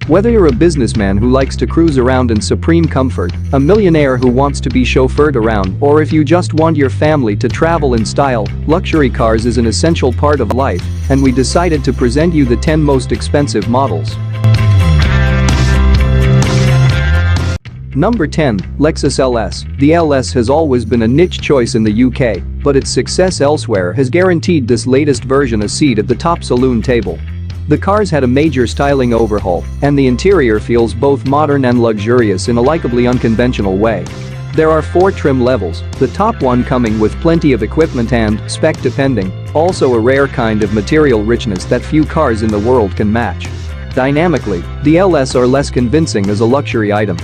Whether you're a businessman who likes to cruise around in supreme comfort, a millionaire who wants to be chauffeured around, or if you just want your family to travel in style, luxury cars is an essential part of life, and we decided to present you the 10 most expensive models. Number 10. Lexus LS. The LS has always been a niche choice in the UK, but its success elsewhere has guaranteed this latest version a seat at the top saloon table. The car's had a major styling overhaul, and the interior feels both modern and luxurious in a likably unconventional way. There are 4 trim levels, the top one coming with plenty of equipment and, spec depending, also a rare kind of material richness that few cars in the world can match. Dynamically, the LS are less convincing as a luxury item.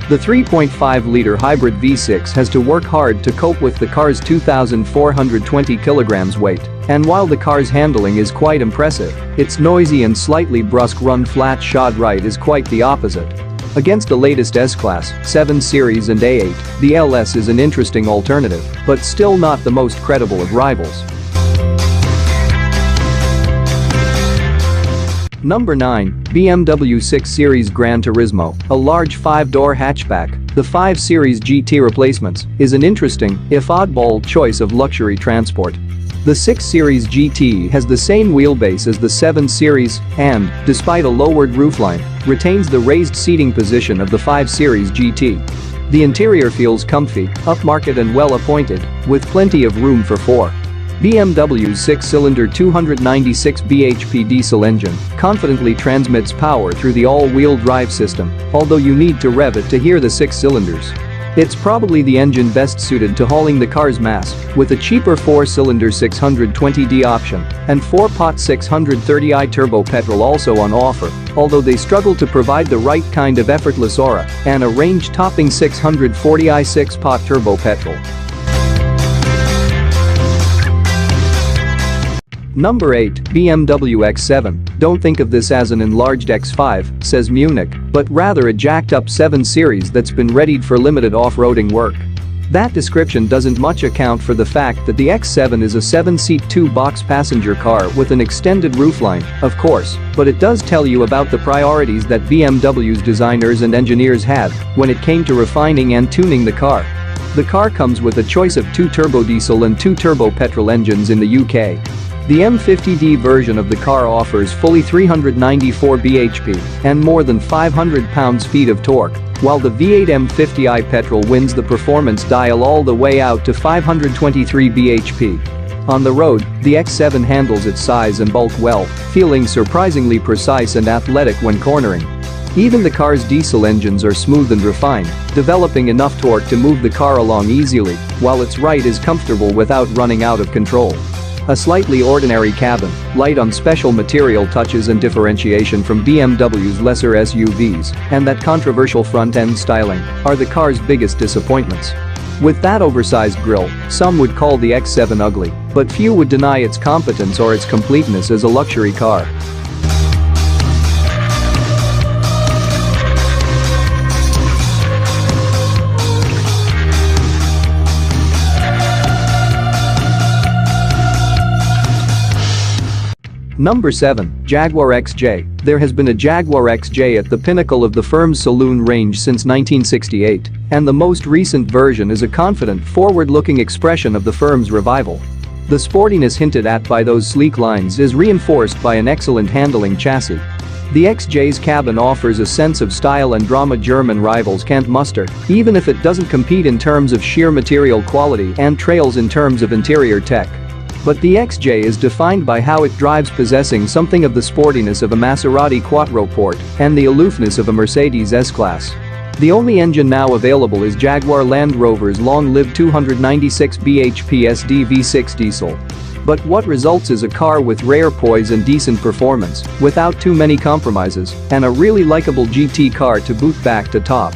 The 3.5-liter hybrid V6 has to work hard to cope with the car's 2,420 kilograms weight, and while the car's handling is quite impressive, its noisy and slightly brusque run flat shod right is quite the opposite. Against the latest S-Class, 7 Series and A8, the LS is an interesting alternative, but still not the most credible of rivals. Number 9. BMW 6 Series Gran Turismo, a large 5-door hatchback, the 5 Series GT replacements, is an interesting, if oddball, choice of luxury transport. The 6 Series GT has the same wheelbase as the 7 Series and, despite a lowered roofline, retains the raised seating position of the 5 Series GT. The interior feels comfy, upmarket and well-appointed, with plenty of room for 4. BMW's 6-cylinder 296 bhp diesel engine confidently transmits power through the all-wheel drive system, although you need to rev it to hear the 6 cylinders. It's probably the engine best suited to hauling the car's mass, with a cheaper 4-cylinder 620D option and 4-pot 630i turbo petrol also on offer, although they struggle to provide the right kind of effortless aura and a range-topping 640i 6-pot turbo petrol. Number 8. BMW X7. Don't think of this as an enlarged X5, says Munich, but rather a jacked-up 7 Series that's been readied for limited off-roading work. That description doesn't much account for the fact that the X7 is a 7-seat 2-box passenger car with an extended roofline, of course, but it does tell you about the priorities that BMW's designers and engineers had when it came to refining and tuning the car. The car comes with a choice of 2 turbo diesel and 2 turbo petrol engines in the UK. The M50D version of the car offers fully 394 bhp and more than 500 pounds-feet of torque, while the V8 M50i petrol wins the performance dial all the way out to 523 bhp. On the road, the X7 handles its size and bulk well, feeling surprisingly precise and athletic when cornering. Even the car's diesel engines are smooth and refined, developing enough torque to move the car along easily, while its ride is comfortable without running out of control. A slightly ordinary cabin, light on special material touches and differentiation from BMW's lesser SUVs, and that controversial front-end styling are the car's biggest disappointments. With that oversized grille, some would call the X7 ugly, but few would deny its competence or its completeness as a luxury car. Number 7. Jaguar XJ. There has been a Jaguar XJ at the pinnacle of the firm's saloon range since 1968, and the most recent version is a confident, forward-looking expression of the firm's revival. The sportiness hinted at by those sleek lines is reinforced by an excellent handling chassis. The XJ's cabin offers a sense of style and drama German rivals can't muster, even if it doesn't compete in terms of sheer material quality and trails in terms of interior tech. But the XJ is defined by how it drives, possessing something of the sportiness of a Maserati Quattroporte and the aloofness of a Mercedes S-Class. The only engine now available is Jaguar Land Rover's long-lived 296 bhp SD V6 diesel. But what results is a car with rare poise and decent performance, without too many compromises, and a really likable GT car to boot back to top.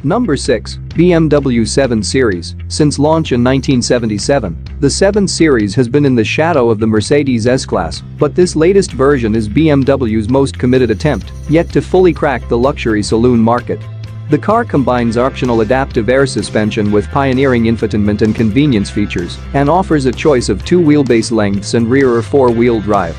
Number 6. BMW 7 Series. Since launch in 1977, the 7 Series has been in the shadow of the Mercedes S-Class, but this latest version is BMW's most committed attempt yet to fully crack the luxury saloon market. The car combines optional adaptive air suspension with pioneering infotainment and convenience features and offers a choice of 2 wheelbase lengths and rear or 4-wheel drive.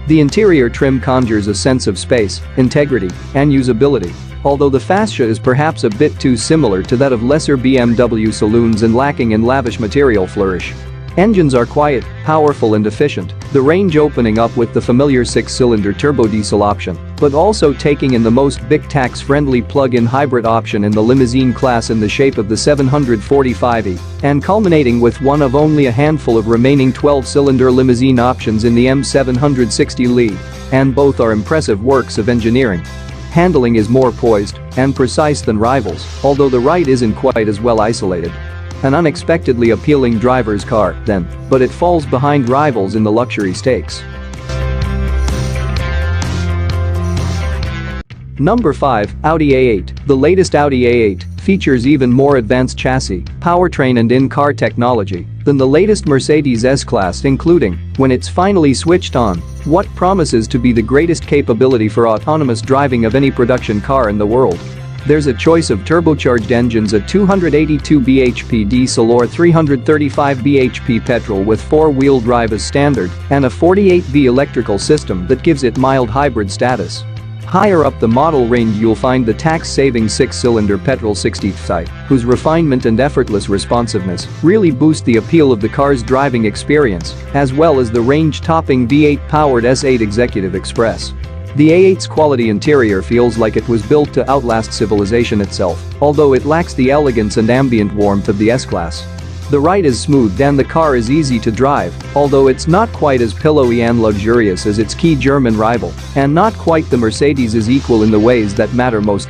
The interior trim conjures a sense of space, integrity, and usability, although the fascia is perhaps a bit too similar to that of lesser BMW saloons and lacking in lavish material flourish. Engines are quiet, powerful and efficient, the range opening up with the familiar 6-cylinder turbo diesel option, but also taking in the most big tax-friendly plug-in hybrid option in the limousine class in the shape of the 745e, and culminating with one of only a handful of remaining 12-cylinder limousine options in the M760Li, and both are impressive works of engineering. Handling is more poised and precise than rivals, although the ride isn't quite as well isolated. An unexpectedly appealing driver's car, then, but it falls behind rivals in the luxury stakes. Number 5, Audi A8. The latest Audi A8 features even more advanced chassis, powertrain and in-car technology than the latest Mercedes S-Class, including, when it's finally switched on, what promises to be the greatest capability for autonomous driving of any production car in the world. There's a choice of turbocharged engines, a 282 bhp diesel or 335 bhp petrol with 4-wheel drive as standard, and a 48V electrical system that gives it mild hybrid status. Higher up the model range you'll find the tax-saving 6-cylinder petrol 60Ti, whose refinement and effortless responsiveness really boost the appeal of the car's driving experience, as well as the range-topping V8-powered S8 Executive Express. The A8's quality interior feels like it was built to outlast civilization itself, although it lacks the elegance and ambient warmth of the S-Class. The ride is smooth and the car is easy to drive, although it's not quite as pillowy and luxurious as its key German rival, and not quite the Mercedes' equal in the ways that matter most.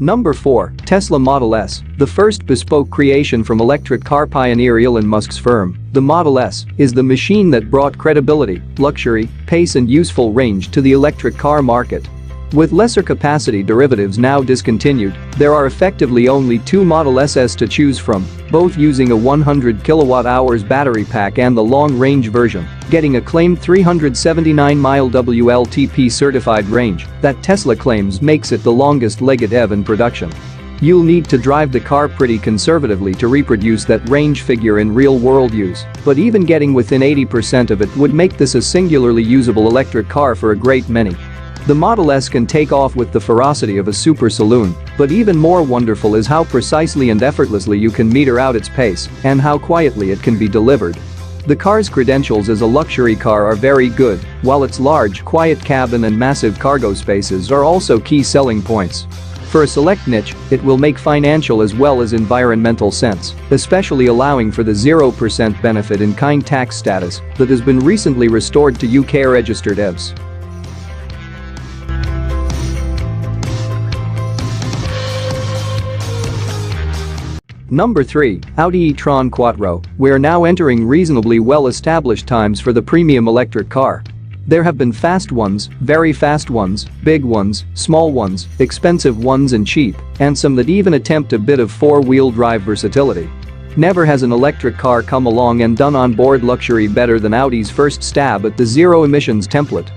Number 4, Tesla Model S. The first bespoke creation from electric car pioneer Elon Musk's firm, the Model S is the machine that brought credibility, luxury, pace and useful range to the electric car market. With lesser capacity derivatives now discontinued, there are effectively only 2 Model S's to choose from, both using a 100 kWh battery pack and the long-range version, getting a claimed 379-mile WLTP certified range that Tesla claims makes it the longest-legged EV in production. You'll need to drive the car pretty conservatively to reproduce that range figure in real-world use, but even getting within 80% of it would make this a singularly usable electric car for a great many. The Model S can take off with the ferocity of a super saloon, but even more wonderful is how precisely and effortlessly you can meter out its pace and how quietly it can be delivered. The car's credentials as a luxury car are very good, while its large, quiet cabin and massive cargo spaces are also key selling points. For a select niche, it will make financial as well as environmental sense, especially allowing for the 0% benefit-in-kind tax status that has been recently restored to UK-registered EVs. Number 3, Audi e-tron Quattro. We're now entering reasonably well-established times for the premium electric car. There have been fast ones, very fast ones, big ones, small ones, expensive ones and cheap, and some that even attempt a bit of 4-wheel drive versatility. Never has an electric car come along and done on-board luxury better than Audi's first stab at the zero-emissions template.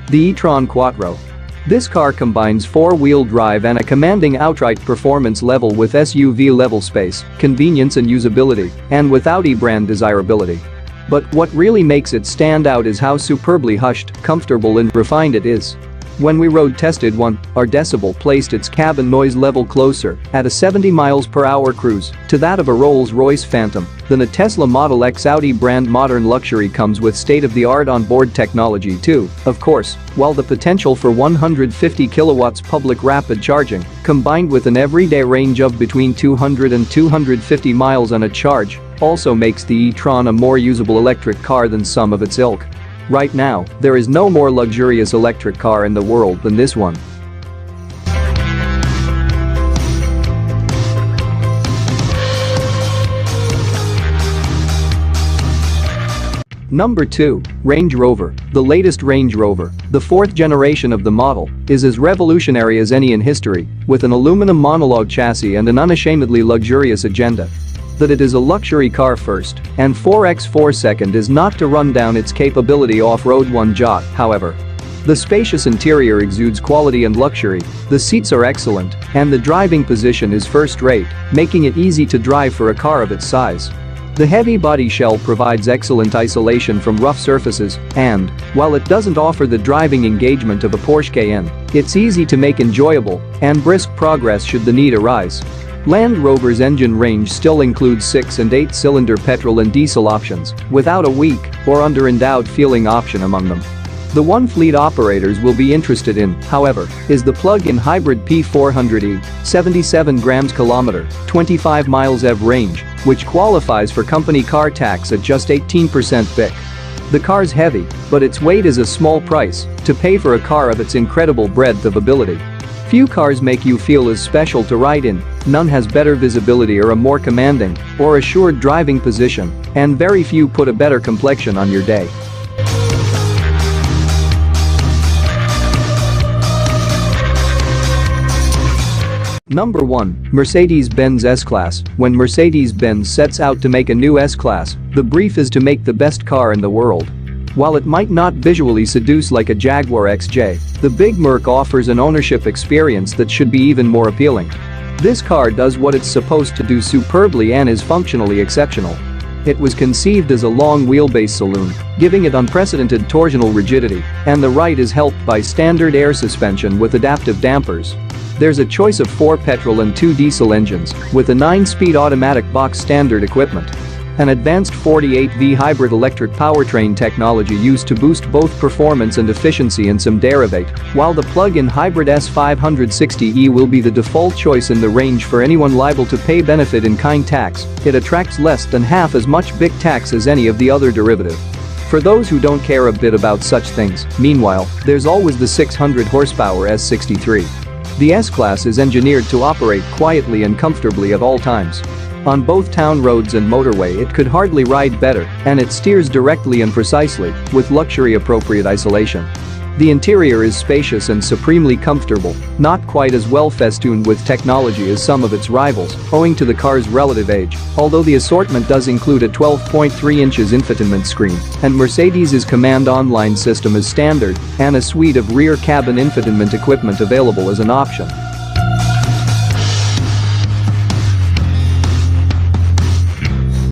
The e-tron Quattro. This car combines 4-wheel drive and a commanding outright performance level with SUV-level space, convenience and usability, and with Audi brand desirability. But what really makes it stand out is how superbly hushed, comfortable and refined it is. When we road tested one, our decibel placed its cabin noise level closer, at a 70 miles per hour cruise, to that of a Rolls-Royce Phantom than a Tesla Model X. Audi brand modern luxury comes with state-of-the-art onboard technology too, of course, while the potential for 150 kilowatts public rapid charging, combined with an everyday range of between 200 and 250 miles on a charge, also makes the e-tron a more usable electric car than some of its ilk. Right now, there is no more luxurious electric car in the world than this one. Number 2, Range Rover. The latest Range Rover, the 4th generation of the model, is as revolutionary as any in history, with an aluminum monologue chassis and an unashamedly luxurious agenda. That it is a luxury car first and 4x4 second is not to run down its capability off-road one jot, however. The spacious interior exudes quality and luxury, the seats are excellent, and the driving position is first-rate, making it easy to drive for a car of its size. The heavy body shell provides excellent isolation from rough surfaces and, while it doesn't offer the driving engagement of a Porsche Cayenne, it's easy to make enjoyable and brisk progress should the need arise. Land Rover's engine range still includes 6- and 8-cylinder petrol and diesel options, without a weak or under-endowed feeling option among them. The one fleet operators will be interested in, however, is the plug-in hybrid P400e, 77 grams/kilometer, 25 miles EV range, which qualifies for company car tax at just 18% BIC. The car's heavy, but its weight is a small price to pay for a car of its incredible breadth of ability. Few cars make you feel as special to ride in, none has better visibility or a more commanding or assured driving position, and very few put a better complexion on your day. Number 1. Mercedes-Benz S-Class. When Mercedes-Benz sets out to make a new S-Class, the brief is to make the best car in the world. While it might not visually seduce like a Jaguar XJ, the Big Merc offers an ownership experience that should be even more appealing. This car does what it's supposed to do superbly and is functionally exceptional. It was conceived as a long wheelbase saloon, giving it unprecedented torsional rigidity, and the ride is helped by standard air suspension with adaptive dampers. There's a choice of 4 petrol and 2 diesel engines, with a 9-speed automatic box standard equipment. An advanced 48V hybrid electric powertrain technology used to boost both performance and efficiency in some derivate, while the plug-in hybrid S560e will be the default choice in the range for anyone liable to pay benefit-in-kind tax. It attracts less than half as much BIC tax as any of the other derivative. For those who don't care a bit about such things, meanwhile, there's always the 600 horsepower S63. The S-Class is engineered to operate quietly and comfortably at all times. On both town roads and motorway it could hardly ride better, and it steers directly and precisely, with luxury-appropriate isolation. The interior is spacious and supremely comfortable, not quite as well festooned with technology as some of its rivals, owing to the car's relative age, although the assortment does include a 12.3 inches infotainment screen, and Mercedes' Command Online system is standard, and a suite of rear cabin infotainment equipment available as an option.